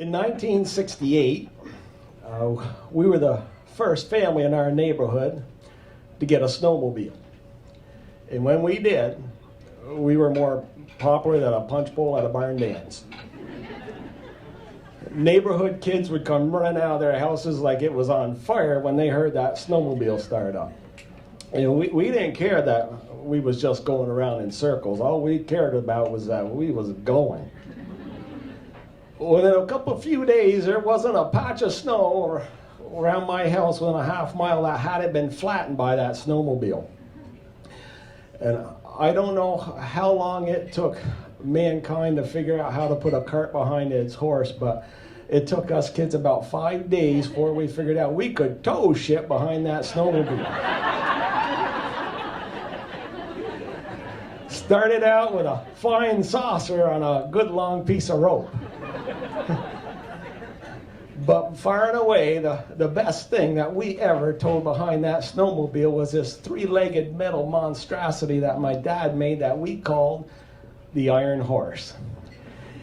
In 1968, we were the first family in our neighborhood to get a snowmobile. And when we did, we were more popular than a punch bowl at a barn dance. Neighborhood kids would come running out of their houses like it was on fire when they heard that snowmobile start up. And we didn't care that we was just going around in circles. All we cared about was that we was going. Within a few days, there wasn't a patch of snow around my house within a half mile that hadn't been flattened by that snowmobile. And I don't know how long it took mankind to figure out how to put a cart behind its horse, but it took us kids about 5 days before we figured out we could tow shit behind that snowmobile. Started out with a fine saucer on a good long piece of rope. But far and away, the best thing that we ever towed behind that snowmobile was this three-legged metal monstrosity that my dad made that we called the Iron Horse.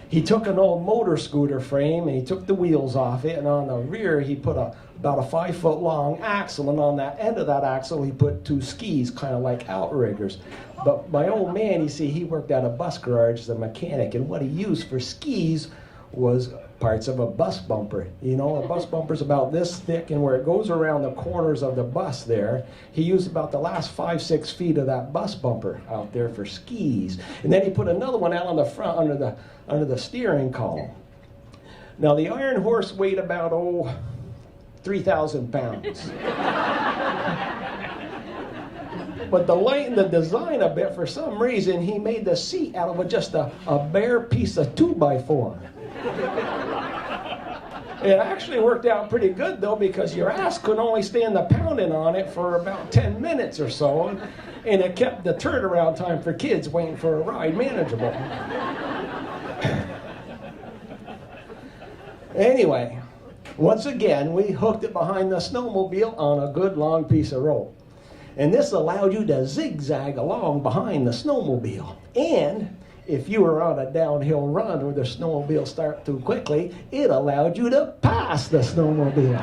He took an old motor scooter frame and he took the wheels off it, and on the rear he put about a 5-foot long axle, and on that end of that axle he put 2 skis, kind of like outriggers. But my old man, you see, he worked at a bus garage as a mechanic, and what he used for skis was parts of a bus bumper. You know, a bus bumper's about this thick, and where it goes around the corners of the bus there, he used about the last 5-6 feet of that bus bumper out there for skis. And then he put another one out on the front under the steering column. Now the Iron Horse weighed about 3,000 pounds. But to lighten the design a bit, for some reason, he made the seat out of just a bare piece of 2x4. It actually worked out pretty good, though, because your ass could only stand the pounding on it for about 10 minutes or so, and it kept the turnaround time for kids waiting for a ride manageable. Anyway, once again, we hooked it behind the snowmobile on a good long piece of rope. And this allowed you to zigzag along behind the snowmobile. And if you were on a downhill run where the snowmobile started too quickly, it allowed you to pass the snowmobile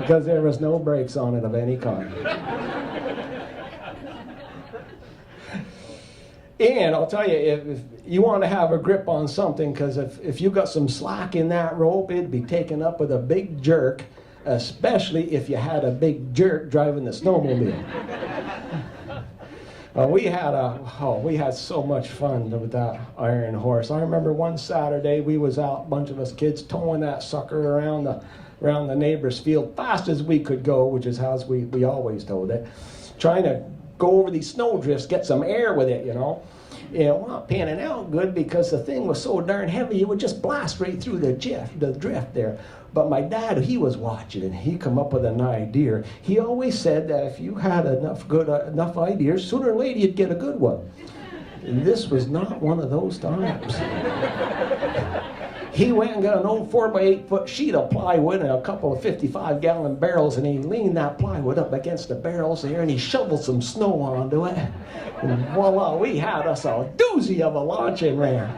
because there was no brakes on it of any kind. And I'll tell you, if you want to have a grip on something, because if you got some slack in that rope, it'd be taken up with a big jerk, especially if you had a big jerk driving the snowmobile. We had so much fun with that Iron Horse. I remember one Saturday we was out, a bunch of us kids, towing that sucker around the neighbor's field fast as we could go, which is how we always towed it, trying to go over these snowdrifts, get some air with it, you know. And it wasn't panning out good because the thing was so darn heavy, it would just blast right through the drift there. But my dad, he was watching, and he come up with an idea. He always said that if you had enough ideas, sooner or later you'd get a good one. And this was not one of those times. He went and got an old 4x8-foot sheet of plywood and a couple of 55-gallon barrels, and he leaned that plywood up against the barrels there, and he shoveled some snow onto it. And voila, we had us a doozy of a launching ramp.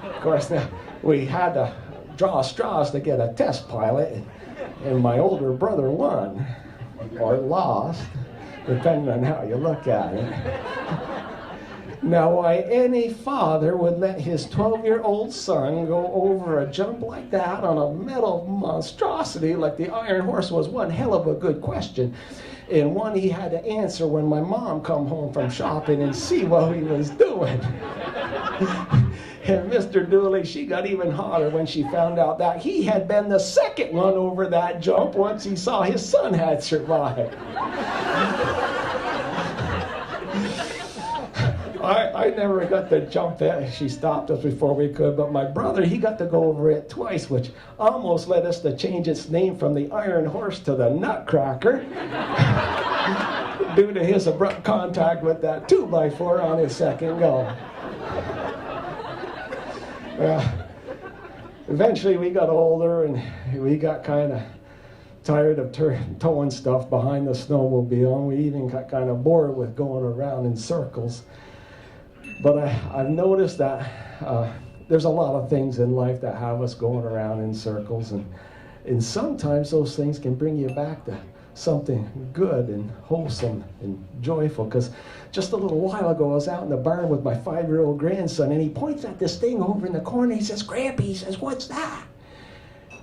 Of course, now we had to draw straws to get a test pilot, and my older brother won, or lost, depending on how you look at it. Now, why any father would let his 12-year-old son go over a jump like that on a metal monstrosity like the Iron Horse was one hell of a good question, and one he had to answer when my mom come home from shopping and see what he was doing. And Mr. Dooley, she got even hotter when she found out that he had been the second one over that jump once he saw his son had survived. I never got to jump it. She stopped us before we could, but my brother, he got to go over it twice, which almost led us to change its name from the Iron Horse to the Nutcracker due to his abrupt contact with that 2x4 on his second go. Eventually we got older and we got kind of tired of towing stuff behind the snowmobile, and we even got kind of bored with going around in circles. But I've noticed that there's a lot of things in life that have us going around in circles, and sometimes those things can bring you back to something good and wholesome and joyful. Because just a little while ago, I was out in the barn with my 5-year-old grandson, and he points at this thing over in the corner. He says, "Grampy," he says, "what's that?"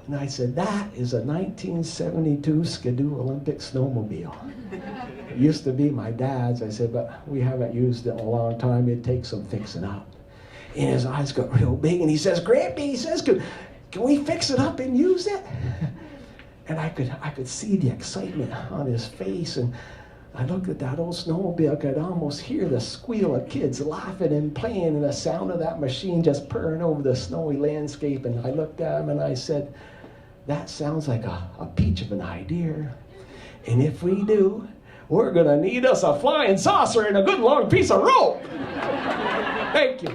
And I said, "That is a 1972 Skidoo Olympic snowmobile. It used to be my dad's." I said, "but we haven't used it in a long time. It takes some fixing up." And his eyes got real big, and he says, "Grampy," he says, can we fix it up and use it?" And I could see the excitement on his face, and I looked at that old snowmobile. I could almost hear the squeal of kids laughing and playing, and the sound of that machine just purring over the snowy landscape. And I looked at him and I said, "That sounds like a peach of an idea. And if we do, we're gonna need us a flying saucer and a good long piece of rope." Thank you.